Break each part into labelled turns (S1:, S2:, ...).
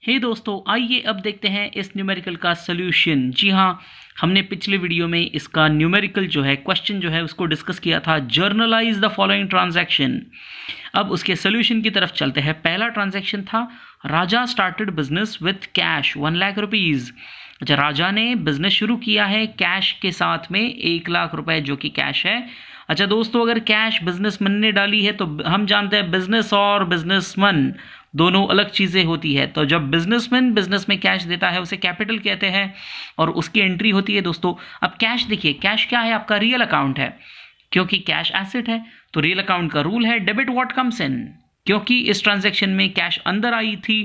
S1: हे दोस्तों, आइए अब देखते हैं इस न्यूमेरिकल का सॉल्यूशन। जी हाँ, हमने पिछले वीडियो में इसका न्यूमेरिकल जो है क्वेश्चन जो है उसको डिस्कस किया था, जर्नलाइज द फॉलोइंग ट्रांजैक्शन। अब उसके सॉल्यूशन की तरफ चलते हैं। पहला ट्रांजैक्शन था Raja started business with cash 1 lakh rupees. अच्छा, राजा ने बिजनेस शुरू किया है कैश के साथ में 1 लाख रुपए जो कि कैश है। अच्छा दोस्तों, अगर कैश बिजनेसमैन ने डाली है तो हम जानते हैं बिजनेस और बिजनेसमैन दोनों अलग चीज़ें होती है। तो जब बिजनेसमैन बिजनेस में कैश देता है उसे कैपिटल कहते हैं और उसकी एंट्री होती है दोस्तों। अब कैश देखिए, कैश क्या है? आपका रियल अकाउंट है, क्योंकि कैश एसेट है तो रियल अकाउंट का रूल है डेबिट व्हाट कम्स इन। क्योंकि इस ट्रांजैक्शन में कैश अंदर आई थी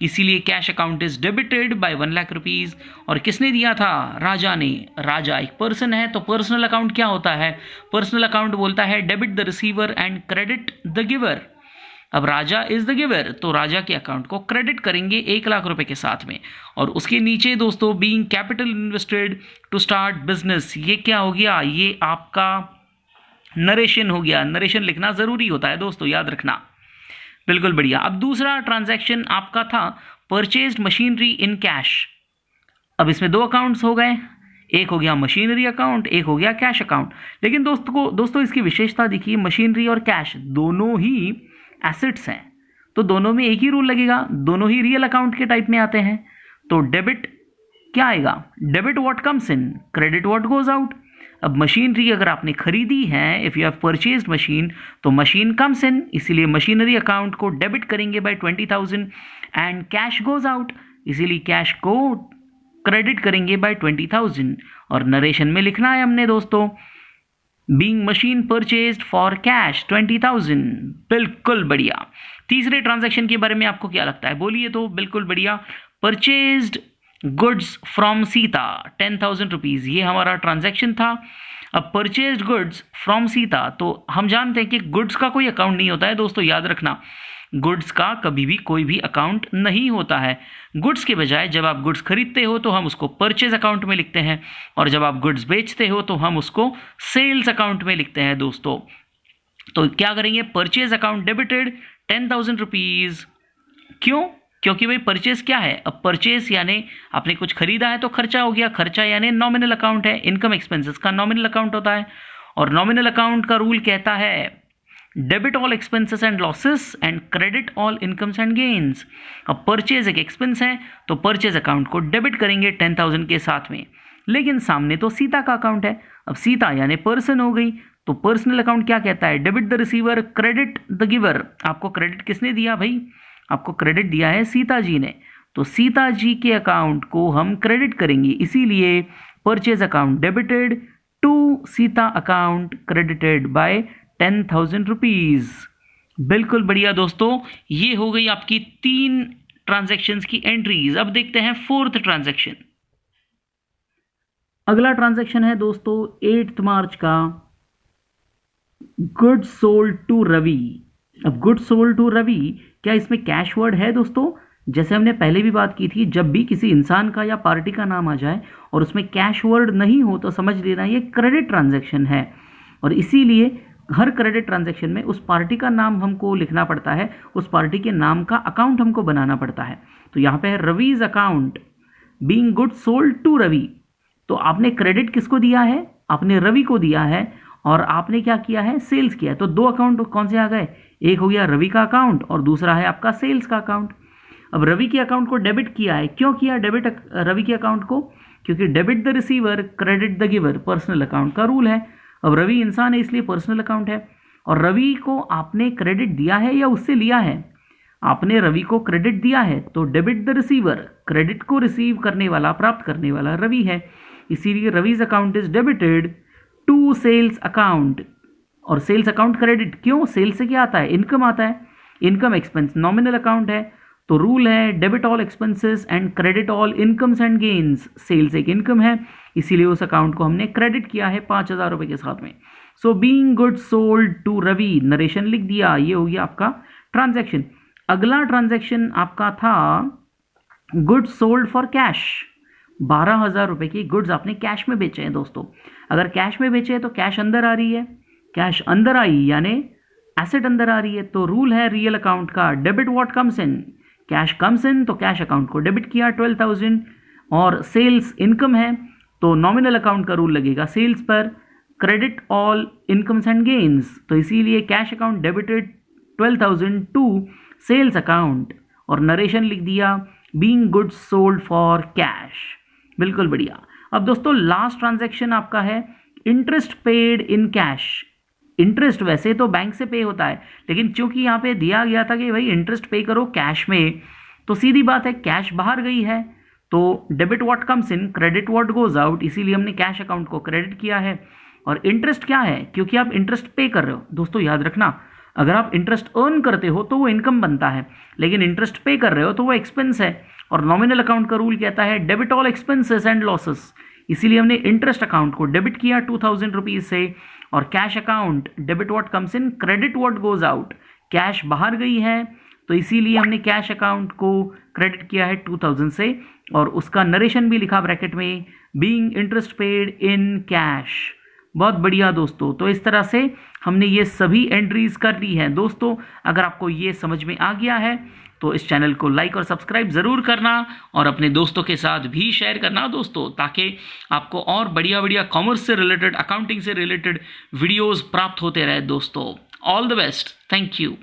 S1: इसीलिए cash account is debited bye 1 lakh rupees. और किसने दिया था? राजा ने। राजा एक पर्सन है तो पर्सनल अकाउंट क्या होता है? पर्सनल अकाउंट बोलता है debit the receiver and credit the giver. अब राजा इज द गिवर तो राजा के अकाउंट को क्रेडिट करेंगे 1 लाख रुपए के साथ में। और उसके नीचे दोस्तों being capital invested to start business, ये क्या हो गया? ये आपका नरेशन हो गया। नरेशन लिखना ज़रूरी होता है दोस्तों, याद रखना। बिल्कुल बढ़िया। अब दूसरा ट्रांजैक्शन आपका था परचेज्ड मशीनरी इन कैश। अब इसमें 2 अकाउंट्स हो गए, एक हो गया मशीनरी अकाउंट, एक हो गया कैश अकाउंट। लेकिन दोस्तों इसकी विशेषता देखिए, मशीनरी और कैश दोनों ही एसेट्स हैं तो दोनों में एक ही रूल लगेगा, दोनों ही रियल अकाउंट के टाइप में आते हैं। तो डेबिट क्या आएगा? Debit what comes in, credit what goes out. अब मशीनरी अगर आपने खरीदी है, if you have purchased machine, तो मशीन कम्स इन, इसीलिए मशीनरी अकाउंट को डेबिट करेंगे by 20,000 and cash goes out, इसीलिए कैश को क्रेडिट करेंगे बाय 20,000। और नरेशन में लिखना है हमने दोस्तों being machine purchased for cash 20,000। बिल्कुल बढ़िया। तीसरे ट्रांजैक्शन के बारे में आपको क्या लगता है? बोलिए तो। बिल्कुल बढ़िया। Purchased goods from Sita 10,000 rupees, ये हमारा ट्रांजैक्शन था। अब परचेज्ड गुड्स फ्रॉम सीता, तो हम जानते हैं कि गुड्स का कोई अकाउंट नहीं होता है दोस्तों, याद रखना। गुड्स का कभी भी कोई भी अकाउंट नहीं होता है। गुड्स के बजाय जब आप गुड्स खरीदते हो तो हम उसको परचेज अकाउंट में लिखते हैं और जब आप गुड्स बेचते हो तो हम उसको सेल्स अकाउंट में लिखते हैं दोस्तों। तो क्या करेंगे? Purchase account debited 10,000 rupees. क्यों? क्योंकि भाई परचेज क्या है? अब परचेज यानी आपने कुछ खरीदा है तो खर्चा हो गया। खर्चा यानी नॉमिनल अकाउंट है, इनकम एक्सपेंसेस का नॉमिनल अकाउंट होता है। और नॉमिनल अकाउंट का रूल कहता है debit all expenses and losses and credit all incomes and gains. अब परचेज एक एक्सपेंस है तो परचेज अकाउंट को डेबिट करेंगे 10,000 के साथ में। लेकिन सामने तो सीता का अकाउंट है। अब सीता यानी पर्सन हो गई तो पर्सनल अकाउंट क्या कहता है? Debit the receiver credit the giver. आपको क्रेडिट किसने दिया भाई? आपको क्रेडिट दिया है सीता जी ने, तो सीता जी के अकाउंट को हम क्रेडिट करेंगे, इसीलिए purchase account debited to Sita account credited by 10,000 rupees. बिल्कुल बढ़िया दोस्तों, ये हो गई आपकी 3 ट्रांजैक्शंस की एंट्रीज। अब देखते हैं 4th ट्रांजैक्शन। अगला ट्रांजैक्शन है दोस्तों 8 मार्च का, गुड्स सोल्ड टू रवि। अब गुड्स सोल्ड टू रवि, क्या इसमें कैश वर्ड है दोस्तों? जैसे हमने पहले भी बात की थी, जब भी किसी इंसान का या पार्टी का नाम आ जाए और उसमें कैश वर्ड नहीं हो तो समझ लेना ये क्रेडिट ट्रांजैक्शन है। और इसीलिए हर क्रेडिट ट्रांजैक्शन में उस पार्टी का नाम हमको लिखना पड़ता है, उस पार्टी के नाम का अकाउंट हमको बनाना पड़ता है। तो यहाँ पे है Ravi's account being goods sold to Ravi. तो आपने क्रेडिट किसको दिया है? आपने रवि को दिया है और आपने क्या किया है? सेल्स किया है। तो 2 अकाउंट कौन से आ गए? एक हो गया रवि का अकाउंट और दूसरा है आपका सेल्स का अकाउंट। अब रवि के अकाउंट को डेबिट किया है। क्यों किया डेबिट रवि के अकाउंट को? क्योंकि debit the receiver credit the giver personal account का रूल है। अब रवि इंसान है इसलिए पर्सनल अकाउंट है। और रवि को आपने क्रेडिट दिया है या उससे लिया है? आपने रवि को क्रेडिट दिया है तो डेबिट द रिसीवर, क्रेडिट को रिसीव करने वाला, प्राप्त करने वाला रवि है, इसीलिए Ravi's account is debited to sales account. और सेल्स अकाउंट क्रेडिट क्यों? सेल्स से क्या आता है? इनकम आता है। इनकम एक्सपेंस नॉमिनल अकाउंट है तो रूल है debit all expenses and credit all incomes and gains. Sales एक इनकम है इसीलिए उस अकाउंट को हमने क्रेडिट किया है 5,000 रुपए के साथ में। So being goods sold to Ravi, narration लिख दिया, ये हो गया आपका ट्रांजैक्शन। अगला ट्रांजैक्शन आपका था गुड्स सोल्ड फॉर कैश। 12,000 रुपए की गुड्स आपने कैश में बेचे हैं दोस्तों। अगर कैश में बेचे हैं तो कैश अंदर आ रही है, कैश अंदर आई यानी एसेट अंदर आ रही है, तो रूल है रियल अकाउंट का debit what comes in, cash comes in तो कैश अकाउंट को डेबिट किया 12,000, और सेल्स इनकम है तो नॉमिनल अकाउंट का रूल लगेगा सेल्स पर, credit all incomes and gains, तो इसीलिए cash account debited 12,000 to sales account, और नरेशन लिख दिया being goods sold for cash. बिल्कुल बढ़िया। अब दोस्तों लास्ट ट्रांजैक्शन आपका है interest paid in cash. Interest वैसे तो बैंक से पे होता है, लेकिन चूंकि यहाँ पे दिया गया था कि भाई इंटरेस्ट पे करो कैश में, तो सीधी बात है कैश बाहर गई है तो debit what comes in credit what goes out, इसीलिए हमने कैश अकाउंट को क्रेडिट किया है। और इंटरेस्ट क्या है, क्योंकि आप इंटरेस्ट पे कर रहे हो। दोस्तों याद रखना, अगर आप इंटरेस्ट अर्न करते हो तो वो इनकम बनता है, लेकिन इंटरेस्ट पे कर रहे हो तो वो एक्सपेंस है। और नॉमिनल अकाउंट का रूल कहता है debit all expenses and losses, इसीलिए हमने इंटरेस्ट अकाउंट को डेबिट किया 2,000 रुपीज से, और cash account debit what comes in credit what goes out, cash बाहर गई है तो इसीलिए हमने कैश अकाउंट को क्रेडिट किया है 2,000 से, और उसका नरेशन भी लिखा ब्रैकेट में being interest paid in cash. बहुत बढ़िया दोस्तों, तो इस तरह से हमने ये सभी एंट्रीज कर ली हैं। दोस्तों अगर आपको ये समझ में आ गया है तो इस चैनल को लाइक और सब्सक्राइब ज़रूर करना, और अपने दोस्तों के साथ भी शेयर करना दोस्तों, ताकि आपको और बढ़िया बढ़िया कॉमर्स से रिलेटेड, अकाउंटिंग से रिलेटेड वीडियोस प्राप्त होते रहे दोस्तों। All the best, thank you.